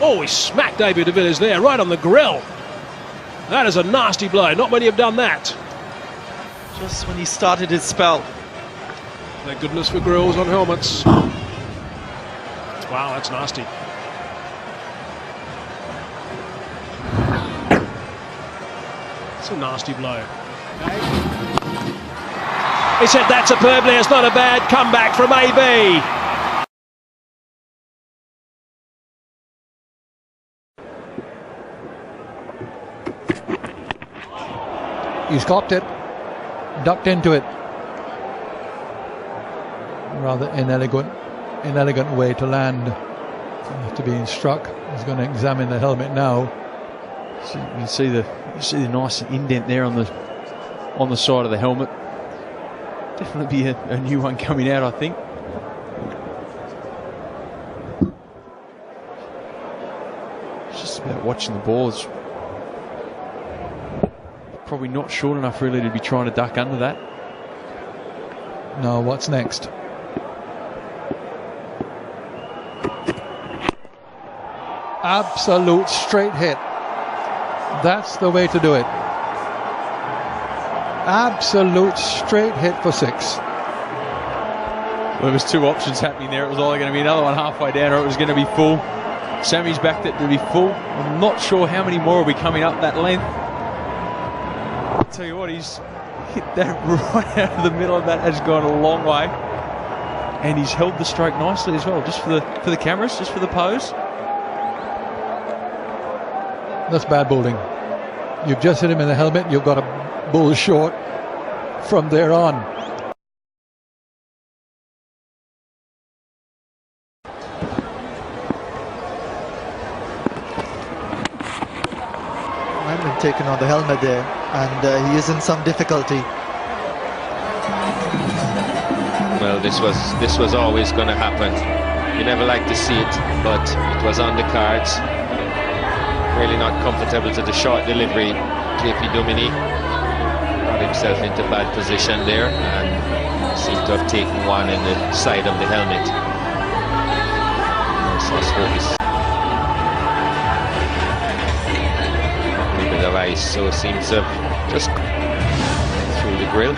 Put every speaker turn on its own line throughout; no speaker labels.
Oh, he smacked David de Villiers there, right on the grill. That is a nasty blow. Not many have done that.
Just when he started his spell.
Thank goodness for grills on helmets. Wow, that's nasty. It's a nasty blow. He said that superbly. It's not a bad comeback from AB.
He's copped it, ducked into it. Rather inelegant way to land after being struck. He's going to examine the helmet now.
So you see the nice indent there on the side of the helmet. Definitely be a new one coming out, I think. It's just about watching the ball. It's probably not short enough really to be trying to duck under that.
Now what's next? Absolute straight hit. That's the way to do it. Absolute straight hit for 6.
Well, there was 2 options happening there. It was either going to be another one halfway down or it was going to be full. Sammy's backed it to be full. I'm not sure how many more will be coming up that length. I'll tell you what, he's hit that right out of the middle, and that has gone a long way. And he's held the stroke nicely as well, just for the cameras, just for the pose.
That's bad bowling. You've just hit him in the helmet. You've got to bowl short from there on.
Manman taken on the helmet there, and he is in some difficulty.
Well, this was always going to happen. You never like to see it, but it was on the cards. Really not comfortable to the short delivery. JP Duminy got himself into bad position there and seemed to have taken one in the side of the helmet. So a little bit of ice, so it seems to have just through the grill.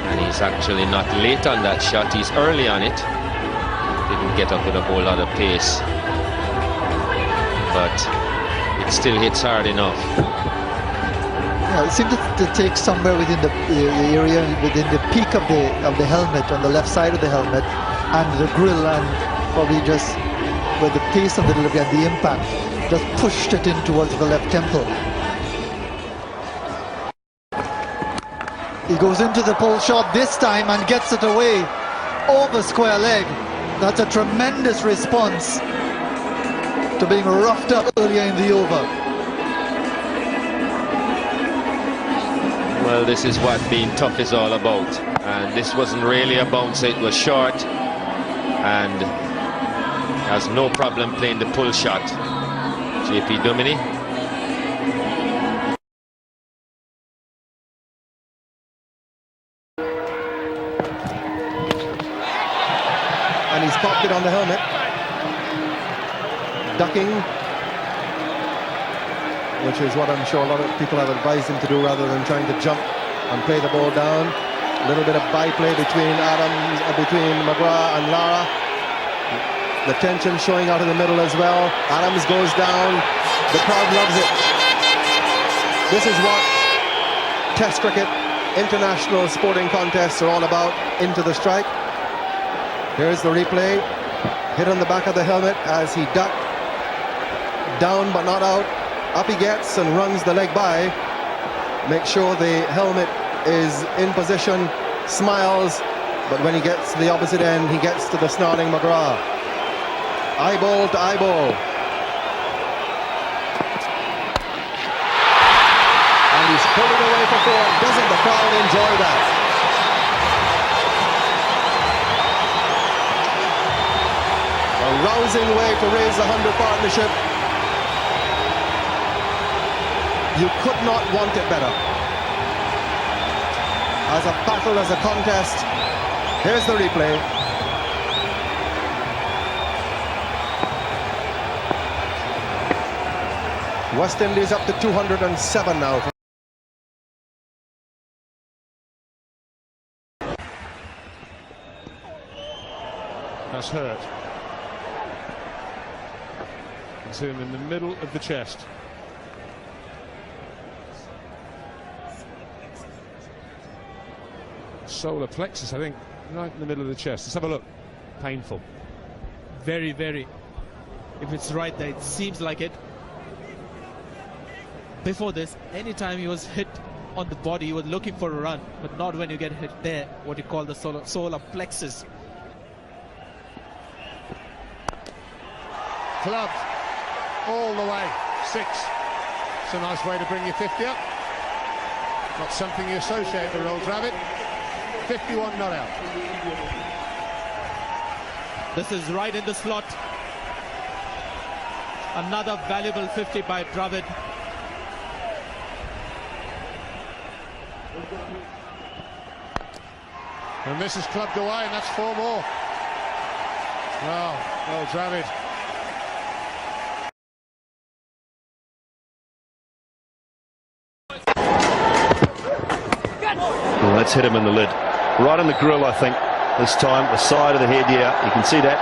And he's actually not late on that shot, he's early on it. Didn't get up with a whole lot of pace, but it still hits hard enough.
Yeah, it seemed to take somewhere within the area, within the peak of the helmet, on the left side of the helmet, and the grill, and probably just with the pace of the delivery and the impact, just pushed it in towards the left temple. He goes into the pull shot this time and gets it away over square leg. That's a tremendous response to being roughed up earlier in the over.
Well, this is what being tough is all about. And this wasn't really a bounce, it was short. And has no problem playing the pull shot. JP Duminy.
And he's popped it on the helmet. Ducking, which is what I'm sure a lot of people have advised him to do rather than trying to jump and play the ball down. A little bit of byplay between Adams, between McGrath and Lara. The tension showing out in the middle as well. Adams goes down. The crowd loves it. This is what Test cricket, international sporting contests are all about. Into the strike. Here's the replay. Hit on the back of the helmet as he ducked. Down but not out. Up he gets and runs the leg by. Make sure the helmet is in position. Smiles. But when he gets to the opposite end, he gets to the snarling McGrath. Eyeball to eyeball. And he's pulling away for 4. Doesn't the crowd enjoy that? A rousing way to raise the 100 partnership. You could not want it better. As a battle, as a contest. Here's the replay. West Indies up to 207 now.
That's hurt. It's him in the middle of the chest. Solar plexus, I think, right in the middle of the chest. Let's have a look. Painful.
Very, very. If it's right there, it seems like it. Before this, anytime he was hit on the body, he was looking for a run, but not when you get hit there, what you call the solar plexus.
Clubbed all the way. 6. It's a nice way to bring your 50 up. Not something you associate with Old Rabbit. 51 not out.
This is right in the slot. Another valuable 50 by Dravid.
And this is clubbed away, and that's 4 more. Well, Old Dravid.
Well, that's hit him in the lid. Right on the grill, I think, this time. The side of the head, yeah, you can see that.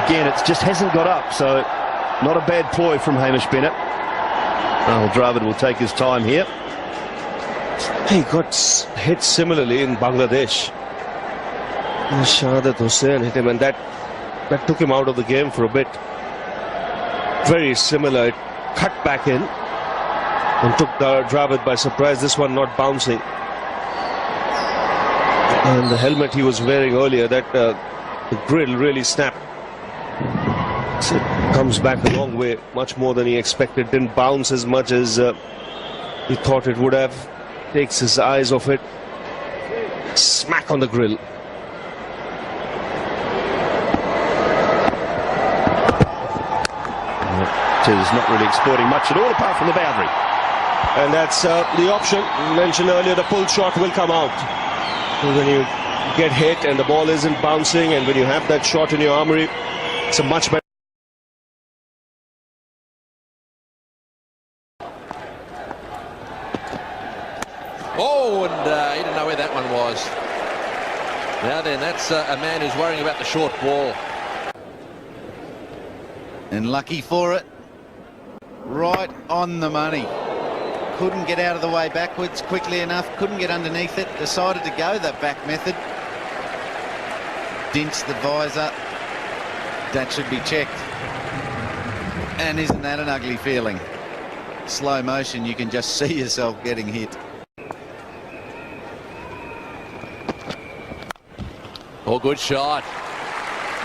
Again, it just hasn't got up, so not a bad ploy from Hamish Bennett. Well, Dravid will take his time here.
He got hit similarly in Bangladesh. Shahadat Hussain hit him, and that took him out of the game for a bit. Very similar. It cut back in and took Dravid by surprise. This one not bouncing. And the helmet he was wearing earlier, that the grill really snapped. So it comes back a long way, much more than he expected. Didn't bounce as much as he thought it would have. Takes his eyes off it. Smack on the grill.
Is not really exploiting much at all apart from the boundary.
And that's the option. Mentioned earlier, the pull shot will come out. When you get hit and the ball isn't bouncing, and when you have that shot in your armory, it's a much better.
Oh, and he didn't know where that one was. Now then, that's a man who's worrying about the short ball.
And lucky for it. Right on the money. Couldn't get out of the way backwards quickly enough. Couldn't get underneath it. Decided to go the back method. Dinched the visor. That should be checked. And isn't that an ugly feeling? Slow motion, you can just see yourself getting hit.
Oh, good shot.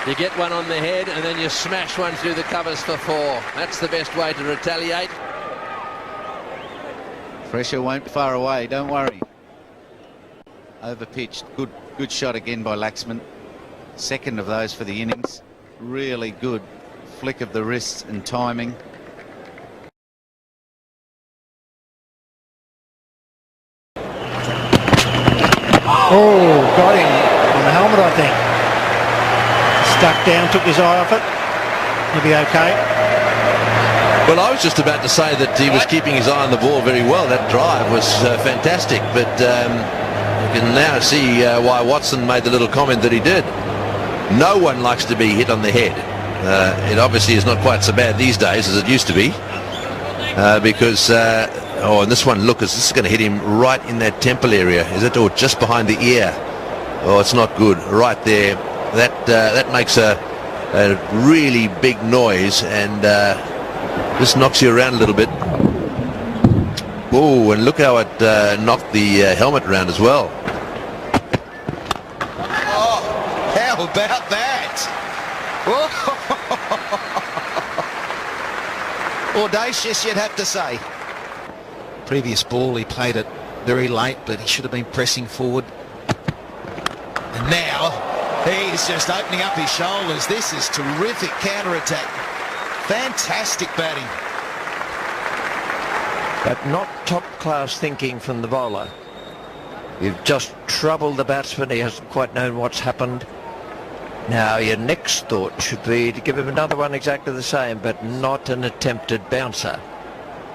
You get one on the head and then you smash one through the covers for 4. That's the best way to retaliate.
Pressure won't be far away, don't worry. Overpitched. Good shot again by Laxman. Second of those for the innings. Really good flick of the wrists and timing.
Oh, got him on the helmet, I think. Stuck down, took his eye off it. He'll be okay.
Well, I was just about to say that he was keeping his eye on the ball very well. That drive was fantastic, but you can now see why Watson made the little comment that he did. No one likes to be hit on the head. It obviously is not quite so bad these days as it used to be, because oh, and this one, look, this is going to hit him right in that temple area, is it, or just behind the ear? Oh, it's not good. Right there, that makes a really big noise, and this knocks you around a little bit. Oh, and look how it knocked the helmet around as well.
Oh, how about that? Audacious, you'd have to say.
Previous ball, he played it very late, but he should have been pressing forward.
And now he's just opening up his shoulders. This is terrific counter-attack. Fantastic batting.
But not top-class thinking from the bowler. You've just troubled the batsman. He hasn't quite known what's happened. Now your next thought should be to give him another one exactly the same, but not an attempted bouncer.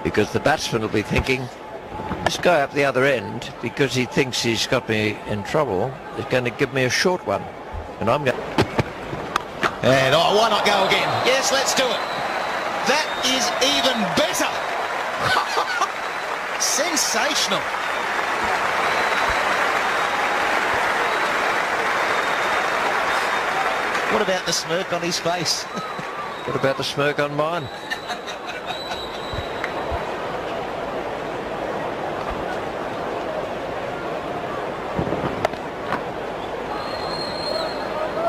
because the batsman will be thinking, this guy up the other end, because he thinks he's got me in trouble, is going to give me a short one, and I'm going.
And why not go again? Yes, let's do it. That is even better. Sensational. What about the smirk on his face?
What about the smirk on mine?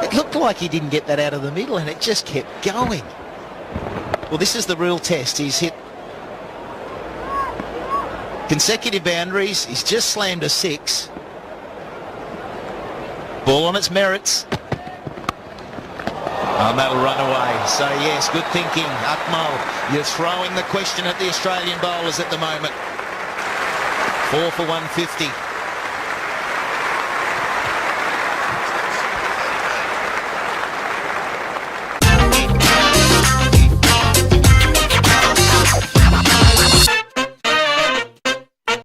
It looked like he didn't get that out of the middle and it just kept going. Well, this is the real test. He's hit consecutive boundaries. He's just slammed a 6. Ball on its merits. And that'll run away. So, yes, good thinking. Akmal, you're throwing the question at the Australian bowlers at the moment. 4 for 150.